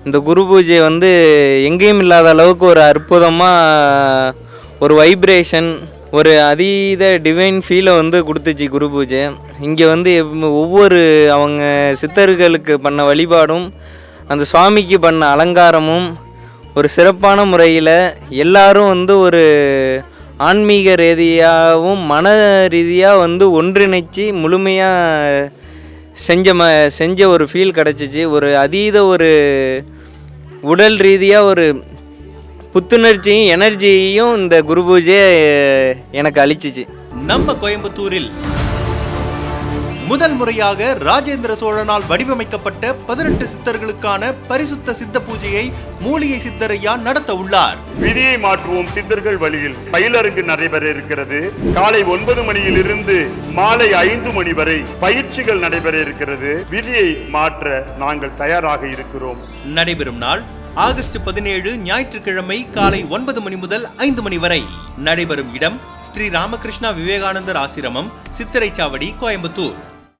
இந்த குரு பூஜை வந்து எங்கேயும் இல்லாத அளவுக்கு ஒரு அற்புதமாக ஒரு வைப்ரேஷன், ஒரு அதீத டிவைன் ஃபீலை வந்து கொடுத்துச்சு குரு பூஜை. இங்கே வந்து ஒவ்வொரு அவங்க சித்தர்களுக்கு பண்ண வழிபாடும், அந்த சுவாமிக்கு பண்ண அலங்காரமும் ஒரு சிறப்பான முறையில் எல்லாரும் வந்து ஒரு ஆன்மீக ரீதியாகவும் மன ரீதியாக வந்து ஒன்றிணைச்சி முழுமையாக செஞ்ச ஒரு ஃபீல் கிடச்சிச்சு. ஒரு அதீத ஒரு உடல் ரீதியாக ஒரு புத்துணர்ச்சியும் எனர்ஜியையும் இந்த குரு பூஜை எனக்கு அளிச்சிச்சு. நம்ம கோயம்புத்தூரில் முதல் முறையாக ராஜேந்திர சோழனால் வடிவமைக்கப்பட்ட 18 சித்தர்களுக்கான பரிசுத்த சித்த பூஜையை மூலிகை சித்தரையா நடத்த உள்ளார். விதியை மாற்றுவோம் சித்தர்கள் வழியில் பயிலரங்கு நடைபெற இருக்கிறது. காலை 9 மணியிலிருந்து மாலை 5 மணி வரை பயிற்சிகள் நடைபெற இருக்கிறது. விதியை மாற்ற நாங்கள் தயாராக இருக்கிறோம். நடைபெறும் நாள் ஆகஸ்ட் 17 ஞாயிற்றுக்கிழமை காலை 9 மணி முதல் 5 மணி வரை. நடைபெறும் இடம் ஸ்ரீ ராமகிருஷ்ணா விவேகானந்தர் ஆசிரமம், சித்திரைச்சாவடி, கோயம்புத்தூர்.